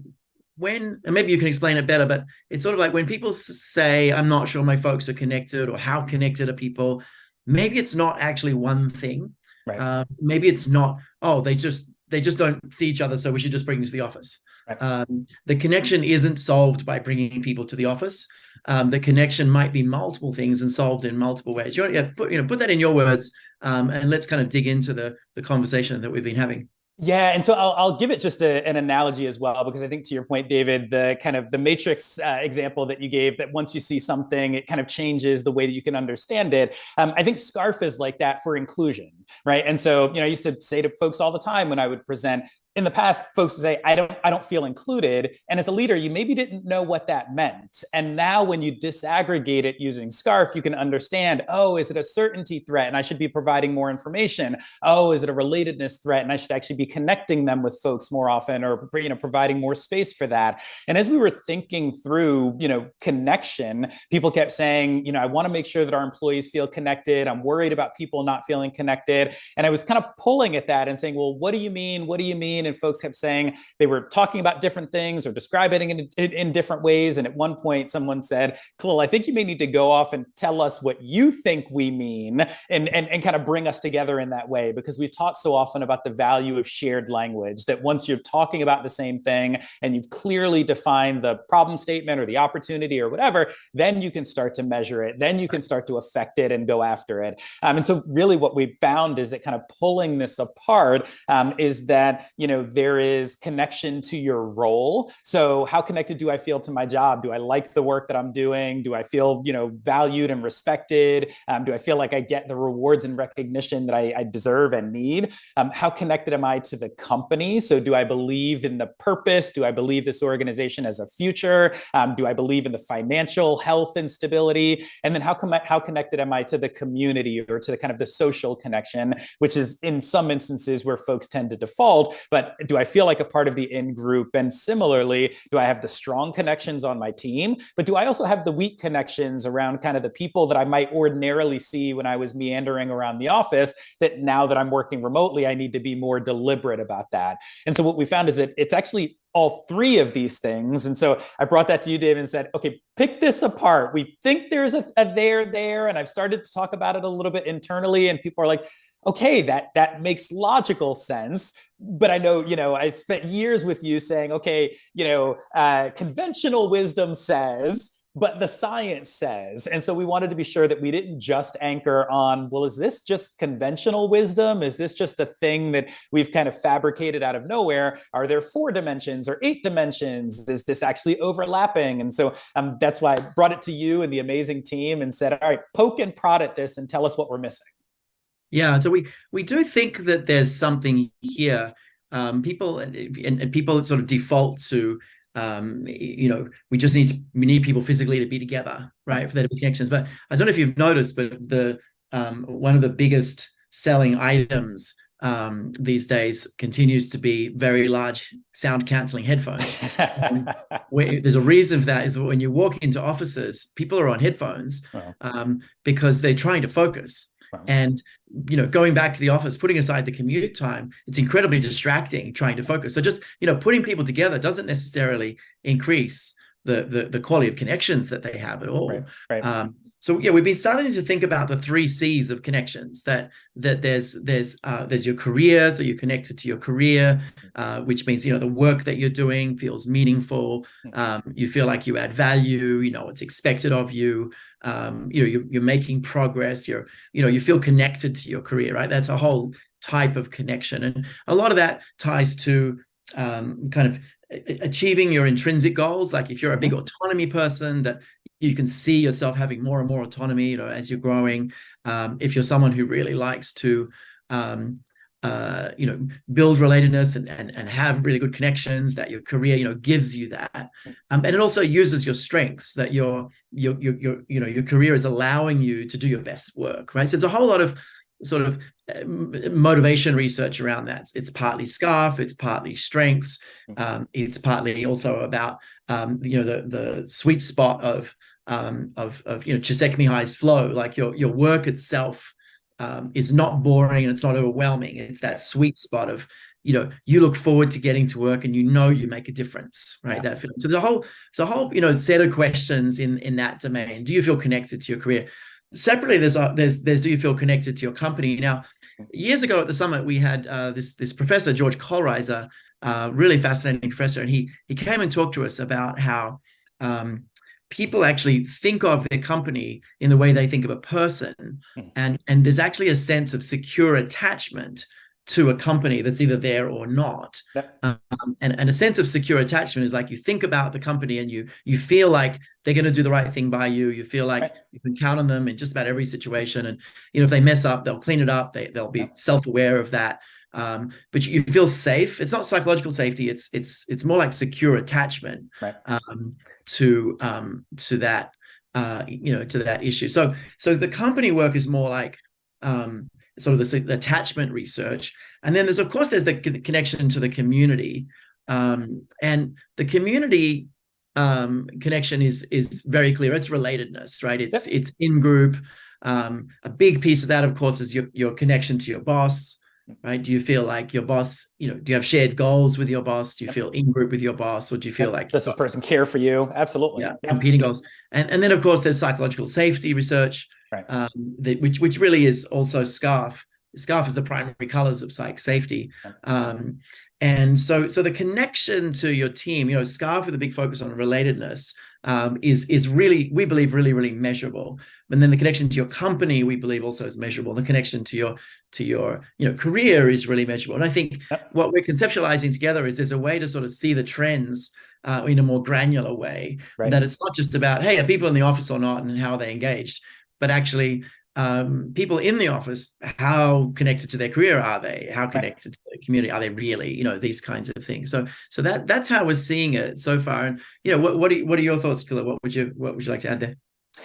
when, and maybe you can explain it better, but it's sort of like when people say, I'm not sure my folks are connected, or how connected are people? maybe it's not actually one thing. Right. Maybe it's not, oh, they just don't see each other, so we should just bring them to the office. Right. The connection isn't solved by bringing people to the office. The connection might be multiple things and solved in multiple ways. Put that in your words, and let's kind of dig into the conversation that we've been having. Yeah, and so I'll give it just an analogy as well, because I think to your point, David, the kind of the matrix example that you gave, that once you see something, it kind of changes the way that you can understand it. I think SCARF is like that for inclusion, right? And so, I used to say to folks all the time when I would present, in the past, folks would say, I don't feel included. And as a leader, you maybe didn't know what that meant. And now when you disaggregate it using SCARF, you can understand, oh, is it a certainty threat? And I should be providing more information. Oh, is it a relatedness threat? And I should actually be connecting them with folks more often, or providing more space for that. And as we were thinking through, connection, people kept saying, I want to make sure that our employees feel connected. I'm worried about people not feeling connected. And I was kind of pulling at that and saying, well, what do you mean? What do you mean? And folks kept saying they were talking about different things or describing it in different ways. And at one point, someone said, Khalil, I think you may need to go off and tell us what you think we mean, and kind of bring us together in that way, because we've talked so often about the value of shared language, that once you're talking about the same thing and you've clearly defined the problem statement or the opportunity or whatever, then you can start to measure it. Then you can start to affect it and go after it. And so really what we found is that kind of pulling this apart is that, there is connection to your role. So how connected do I feel to my job? Do I like the work that I'm doing? Do I feel, valued and respected? Do I feel like I get the rewards and recognition that I deserve and need? How connected am I to the company? So do I believe in the purpose? Do I believe this organization has a future? Do I believe in the financial health and stability? And then how connected am I to the community, or to the kind of the social connection, which is in some instances where folks tend to default. But do I feel like a part of the in-group? And similarly, do I have the strong connections on my team? But do I also have the weak connections around kind of the people that I might ordinarily see when I was meandering around the office, that now that I'm working remotely, I need to be more deliberate about that? And so what we found is that it's actually all three of these things. And so I brought that to you, David, and said, okay, pick this apart. We think there's a there, and I've started to talk about it a little bit internally, and people are like, okay, that makes logical sense. But I know, I spent years with you saying, okay, conventional wisdom says, but the science says. And so we wanted to be sure that we didn't just anchor on, well, is this just conventional wisdom? Is this just a thing that we've kind of fabricated out of nowhere? Are there 4 dimensions or 8 dimensions? Is this actually overlapping? And so that's why I brought it to you and the amazing team and said, all right, poke and prod at this and tell us what we're missing. Yeah, so we do think that there's something here. People and people sort of default to, we need people physically to be together, right, for there to be connections. But I don't know if you've noticed, but the one of the biggest selling items these days continues to be very large sound canceling headphones. There's a reason for that, is that when you walk into offices, people are on headphones because they're trying to focus. And, going back to the office, putting aside the commute time, it's incredibly distracting trying to focus. So just, putting people together doesn't necessarily increase the quality of connections that they have at all. Right. So yeah, we've been starting to think about the 3 C's of connections, that there's your career. So you're connected to your career, which means, the work that you're doing feels meaningful. You feel like you add value, what's expected of you. You're making progress. You feel connected to your career, right? That's a whole type of connection. And a lot of that ties to kind of achieving your intrinsic goals. Like if you're a big autonomy person, that you can see yourself having more and more autonomy, as you're growing. If you're someone who really likes to, build relatedness and have really good connections, that your career, gives you that. And it also uses your strengths, that your career is allowing you to do your best work, right? So it's a whole lot of sort of motivation research around that. It's partly SCARF, it's partly strengths, it's partly also about the sweet spot of Csikszentmihalyi's flow. Like your work itself is not boring and it's not overwhelming. It's that sweet spot of you look forward to getting to work and you make a difference, right? Yeah. So there's a whole set of questions in that domain. Do you feel connected to your career? separately, there's do you feel connected to your company? Now, years ago at the summit, we had this professor, George Kohlreiser, really fascinating professor, and he came and talked to us about how people actually think of their company in the way they think of a person, and there's actually a sense of secure attachment to a company that's either there or not. Yep. And a sense of secure attachment is like you think about the company and you feel like they're going to do the right thing by you. You feel like you can count on them in just about every situation. And if they mess up, they'll clean it up. They'll be self-aware of that. But you feel safe. It's not psychological safety. It's more like secure attachment to that to that issue. So the company work is more like sort of the attachment research, and then there's the connection to the community, and the community connection is very clear. It's relatedness, right? It's in group. A big piece of that, of course, is your connection to your boss, right? Do you feel like your boss, do you have shared goals with your boss? Do you feel in group with your boss, or do you feel like does this person care for you? Absolutely. Competing goals. And then of course there's psychological safety research, which really is also SCARF. SCARF is the primary colors of psych safety. And so the connection to your team, SCARF with a big focus on relatedness, is really, we believe, really, really measurable. And then the connection to your company, we believe, also is measurable. The connection to your career is really measurable. And I think what we're conceptualizing together is there's a way to sort of see the trends in a more granular way. That it's not just about, hey, are people in the office or not, and how are they engaged, but actually people in the office, how connected to their career are they? How connected to the community are they really? These kinds of things. So that's how we're seeing it so far. And what are your thoughts, Khalil? What would you like to add there?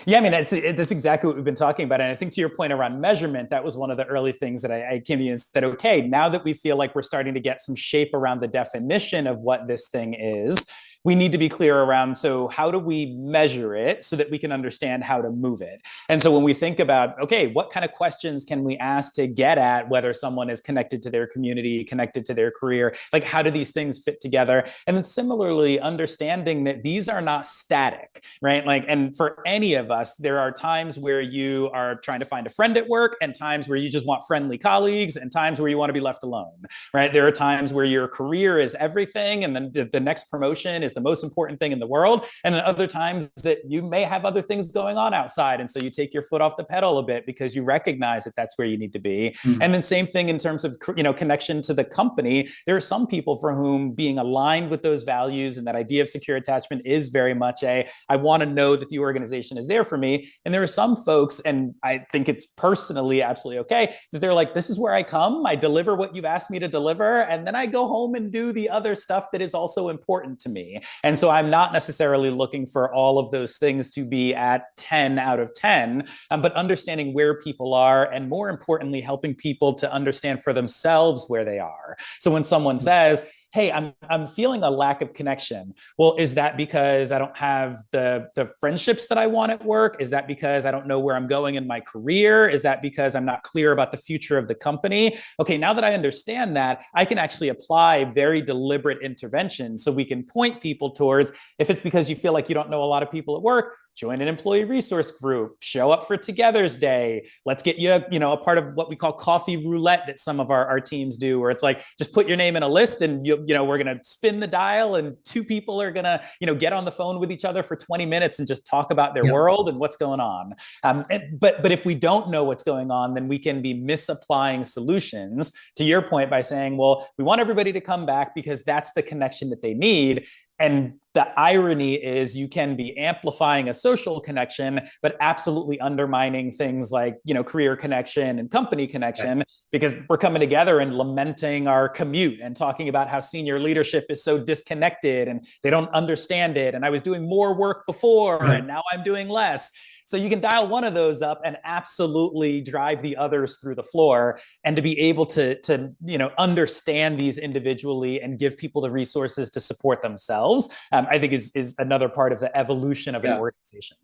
Yeah, I mean, that's exactly what we've been talking about. And I think to your point around measurement, that was one of the early things that I came to you and said, okay, now that we feel like we're starting to get some shape around the definition of what this thing is, we need to be clear around, so how do we measure it so that we can understand how to move it? And so when we think about, okay, what kind of questions can we ask to get at whether someone is connected to their community, connected to their career, like how do these things fit together? And then similarly, understanding that these are not static, right? Like, and for any of us, there are times where you are trying to find a friend at work, and times where you just want friendly colleagues, and times where you want to be left alone, right? There are times where your career is everything, and then the next promotion is the most important thing in the world. And then other times that you may have other things going on outside. And so you take your foot off the pedal a bit because you recognize that that's where you need to be. And then same thing in terms of, connection to the company. There are some people for whom being aligned with those values and that idea of secure attachment is very much I want to know that the organization is there for me. And there are some folks, and I think it's personally absolutely okay, that they're like, this is where I come, I deliver what you've asked me to deliver, and then I go home and do the other stuff that is also important to me. And so I'm not necessarily looking for all of those things to be at 10 out of 10, but understanding where people are, and more importantly, helping people to understand for themselves where they are. So when someone says, hey, I'm feeling a lack of connection. Well, is that because I don't have the friendships that I want at work? Is that because I don't know where I'm going in my career? Is that because I'm not clear about the future of the company? Okay, now that I understand that, I can actually apply very deliberate interventions. So we can point people towards, if it's because you feel like you don't know a lot of people at work, join an employee resource group, show up for Togethers Day. Let's get you, a part of what we call coffee roulette that some of our teams do, where it's like, just put your name in a list and we're going to spin the dial, and two people are going to, get on the phone with each other for 20 minutes and just talk about their world and what's going on. But if we don't know what's going on, then we can be misapplying solutions, to your point, by saying, well, we want everybody to come back because that's the connection that they need. And the irony is you can be amplifying a social connection, but absolutely undermining things like, career connection and company connection, because we're coming together and lamenting our commute and talking about how senior leadership is so disconnected and they don't understand it. And I was doing more work before and now I'm doing less. So you can dial one of those up and absolutely drive the others through the floor. And to be able to understand these individually and give people the resources to support themselves, I think is another part of the evolution of an organization.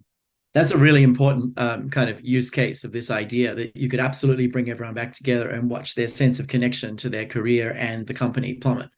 That's a really important kind of use case of this idea that you could absolutely bring everyone back together and watch their sense of connection to their career and the company plummet.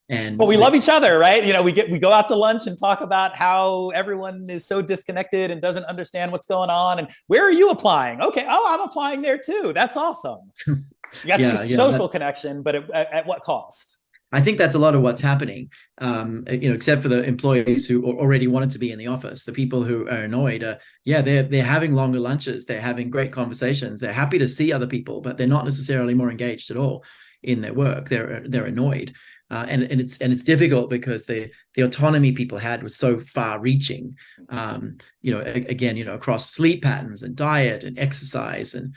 And But we love each other, right? We go out to lunch and talk about how everyone is so disconnected and doesn't understand what's going on. And where are you applying? Okay, oh, I'm applying there too. That's awesome. You got your social connection, but at what cost? I think that's a lot of what's happening, except for the employees who already wanted to be in the office. The people who are annoyed, they're having longer lunches, they're having great conversations, they're happy to see other people, but they're not necessarily more engaged at all in their work. They're annoyed, and it's difficult because the autonomy people had was so far-reaching. Across sleep patterns and diet and exercise and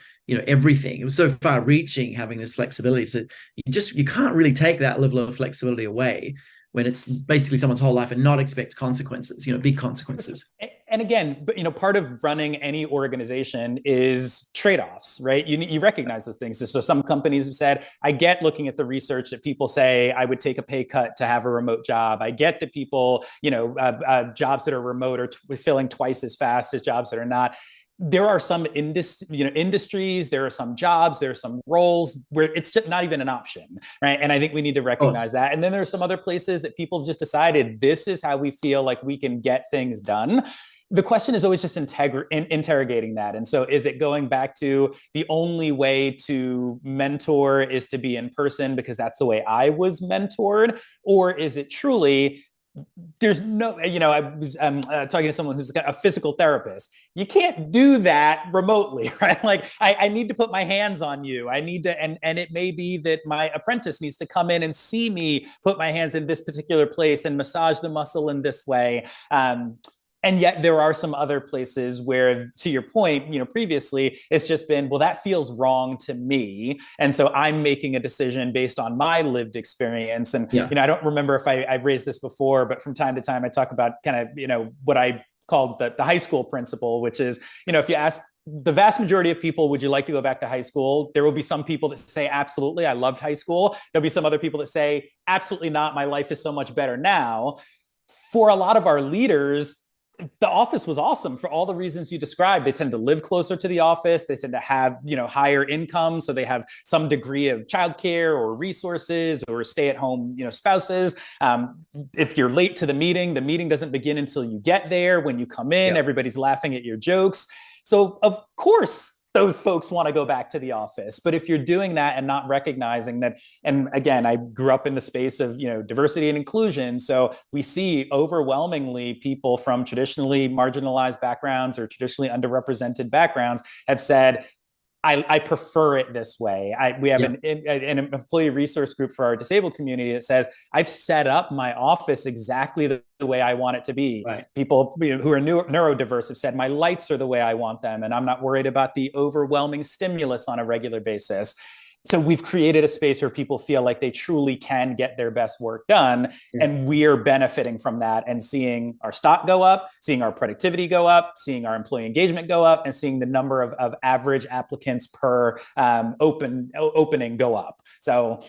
everything. It was so far-reaching having this flexibility. So you can't really take that level of flexibility away when it's basically someone's whole life and not expect consequences, big consequences. And again, but part of running any organization is trade-offs, right? You recognize those things. So some companies have said, I get looking at the research that people say I would take a pay cut to have a remote job. I get that people, jobs that are remote are filling twice as fast as jobs that are not. There are some industries, there are some jobs, there are some roles where it's just not even an option, right? And I think we need to recognize that. And then there are some other places that people just decided this is how we feel like we can get things done. The question is always just interrogating that. And so is it going back to the only way to mentor is to be in person because that's the way I was mentored? Or is it truly there's no, I was talking to someone who's got a physical therapist. You can't do that remotely, right? Like I need to put my hands on you. I need to, and it may be that my apprentice needs to come in and see me put my hands in this particular place and massage the muscle in this way. And yet there are some other places where, to your point, previously, it's just been, well, that feels wrong to me. And so I'm making a decision based on my lived experience. And, I don't remember if I've raised this before, but from time to time, I talk about kind of, what I called the high school principle, which is, if you ask the vast majority of people, would you like to go back to high school? There will be some people that say, absolutely, I loved high school. There'll be some other people that say, absolutely not, my life is so much better now. For a lot of our leaders, the office was awesome for all the reasons you described. They tend to live closer to the office. They tend to have, higher income. So they have some degree of childcare or resources or stay-at-home, spouses. If you're late to the meeting doesn't begin until you get there. When you come in, everybody's laughing at your jokes. So of course, those folks want to go back to the office. But if you're doing that and not recognizing that, and again, I grew up in the space of, diversity and inclusion. So we see overwhelmingly people from traditionally marginalized backgrounds or traditionally underrepresented backgrounds have said, I prefer it this way. We have an employee resource group for our disabled community that says, I've set up my office exactly the way I want it to be. Right. People who are neurodiverse have said, my lights are the way I want them. And I'm not worried about the overwhelming stimulus on a regular basis. So we've created a space where people feel like they truly can get their best work done. And we're benefiting from that and seeing our stock go up, seeing our productivity go up, seeing our employee engagement go up, and seeing the number of average applicants per opening go up. So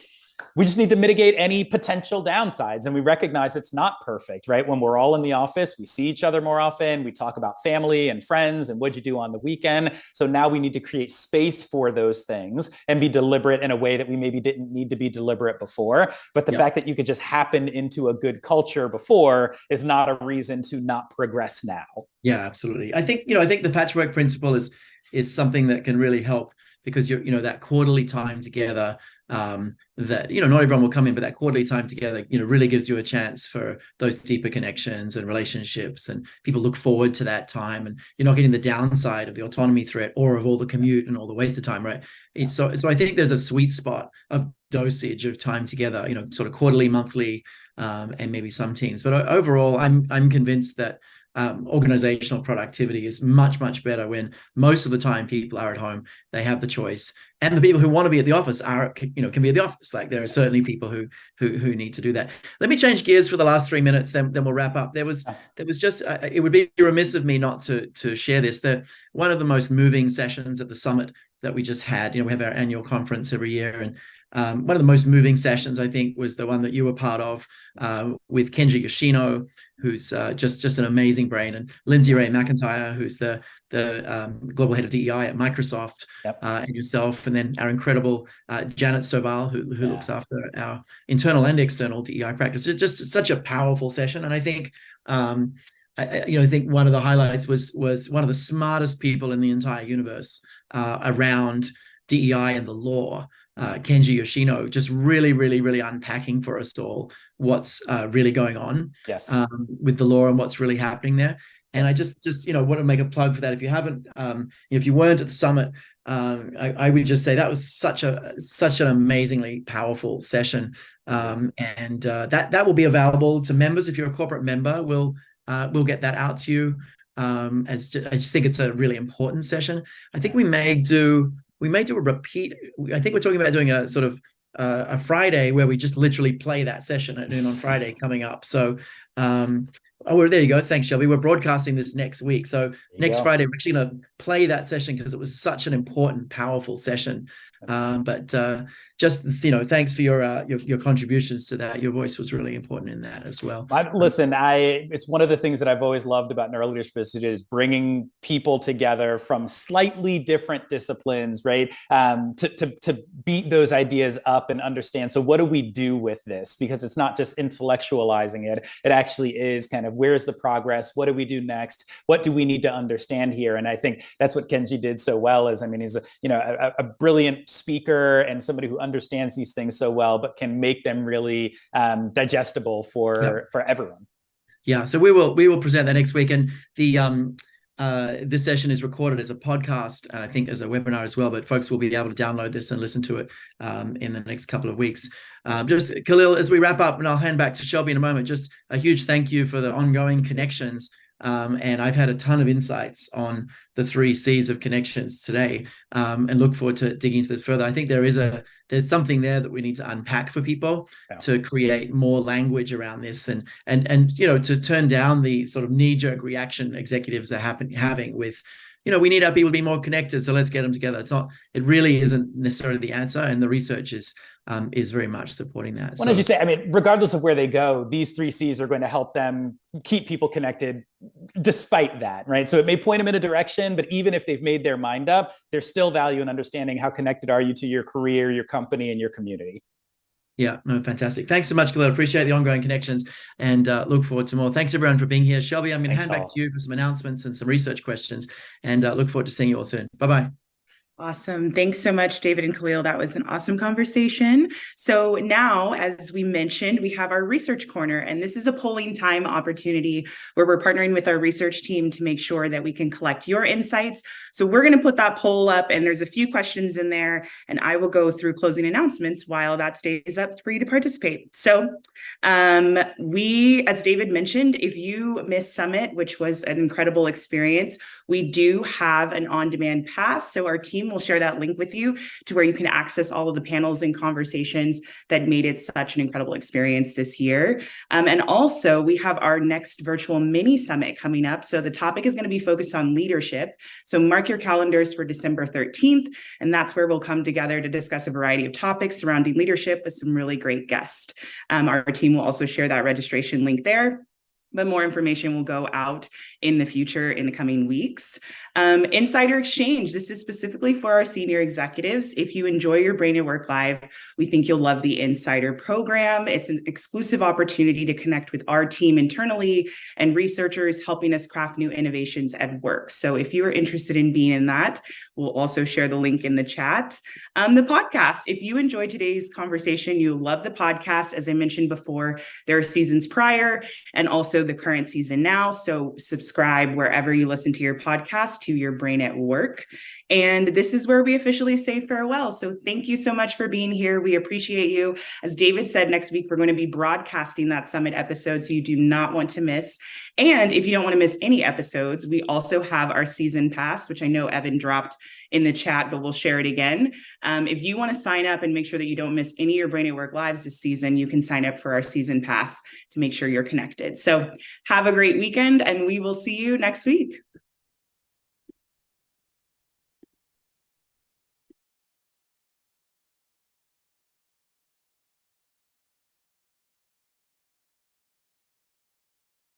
we just need to mitigate any potential downsides. And we recognize it's not perfect, right? When we're all in the office, we see each other more often. We talk about family and friends and what'd you do on the weekend. So now we need to create space for those things and be deliberate in a way that we maybe didn't need to be deliberate before. But the fact that you could just happen into a good culture before is not a reason to not progress now. Yeah, absolutely. I think the patchwork principle is something that can really help because that quarterly time together, that not everyone will come in, but that quarterly time together really gives you a chance for those deeper connections and relationships, and people look forward to that time, and you're not getting the downside of the autonomy threat or of all the commute and all the wasted time, right? So I think there's a sweet spot of dosage of time together, sort of quarterly, monthly, and maybe some teams. But overall, I'm convinced that organizational productivity is much, much better when most of the time people are at home, they have the choice, and the people who want to be at the office can be at the office. Like there are certainly people who need to do that. Let me change gears for the last 3 minutes, then we'll wrap up. There was just it would be remiss of me not to share this, that one of the most moving sessions at the summit that we just had, we have our annual conference every year, and One of the most moving sessions, I think, was the one that you were part of with Kenji Yoshino, who's just an amazing brain, and Lindsay Ray McIntyre, who's the global head of DEI at Microsoft, Yep. and yourself, and then our incredible Janet Stovall, who looks after our internal and external DEI practice. It's just such a powerful session, and I think I think one of the highlights was one of the smartest people in the entire universe around DEI and the law. Kenji Yoshino, just really unpacking for us all what's really going on with the law and what's really happening there. And I just want to make a plug for that. If you haven't, if you weren't at the summit, I would just say that was such an amazingly powerful session, and that will be available to members. If you're a corporate member, we'll get that out to you. I just think it's a really important session. I think we may do a repeat. I think we're talking about doing a sort of a Friday where we just literally play that session at noon on Friday coming up. So, well, there you go. Thanks, Shelby. We're broadcasting this next week. So next Friday, we're actually going to play that session because it was such an important, powerful session. But just, thanks for your contributions to that. Your voice was really important in that as well. Listen, it's one of the things that I've always loved about Neuro Leadership Institute is bringing people together from slightly different disciplines, right? To beat those ideas up and understand. So what do we do with this? Because it's not just intellectualizing it. It actually is kind of, where's the progress? What do we do next? What do we need to understand here? And I think that's what Kenji did so well. He's a brilliant speaker and somebody who understands these things so well, but can make them really digestible for everyone. Yeah, so we will present that next week, and this session is recorded as a podcast, I think as a webinar as well, but folks will be able to download this and listen to it in the next couple of weeks. Just Khalil, as we wrap up, and I'll hand back to Shelby in a moment, just a huge thank you for the ongoing connections. And I've had a ton of insights on the 3 C's of connections today, and look forward to digging into this further. I think there's something there that we need to unpack for people to create more language around this, and to turn down the sort of knee-jerk reaction executives are having with, we need our people to be more connected, so let's get them together. It really isn't necessarily the answer, and the research is very much supporting that. Well, as you say, regardless of where they go, these 3 C's are going to help them keep people connected despite that, right? So it may point them in a direction, but even if they've made their mind up, there's still value in understanding how connected are you to your career, your company, and your community. Yeah, no, fantastic. Thanks so much, Khalil. Appreciate the ongoing connections, and look forward to more. Thanks everyone for being here. Shelby, I'm going to hand back to you for some announcements and some research questions, and look forward to seeing you all soon. Bye-bye. Awesome. Thanks so much, David and Khalil. That was an awesome conversation. So now, as we mentioned, we have our research corner, and this is a polling time opportunity where we're partnering with our research team to make sure that we can collect your insights. So we're going to put that poll up, and there's a few questions in there, and I will go through closing announcements while that stays up for you to participate. So as David mentioned, if you missed Summit, which was an incredible experience, we do have an on-demand pass. So our team will share that link with you to where you can access all of the panels and conversations that made it such an incredible experience this year. And also we have our next virtual mini summit coming up. So the topic is going to be focused on leadership. So mark your calendars for December 13th. And that's where we'll come together to discuss a variety of topics surrounding leadership with some really great guests. Our team will also share that registration link there. But more information will go out in the future in the coming weeks. Insider Exchange. This is specifically for our senior executives. If you enjoy your Brain at Work Live, we think you'll love the Insider program. It's an exclusive opportunity to connect with our team internally and researchers helping us craft new innovations at work. So if you are interested in being in that, we'll also share the link in the chat. The podcast. If you enjoyed today's conversation, you love the podcast. As I mentioned before, there are seasons prior and also the current season now. So subscribe wherever you listen to your podcast to your Brain at Work. And this is where we officially say farewell. So thank you so much for being here. We appreciate you. As David said, next week, we're going to be broadcasting that summit episode, so you do not want to miss. And if you don't want to miss any episodes, we also have our season pass, which I know Evan dropped in the chat, but we'll share it again. If you want to sign up and make sure that you don't miss any of your Brain at Work Lives this season, you can sign up for our season pass to make sure you're connected. So have a great weekend, and we will see you next week.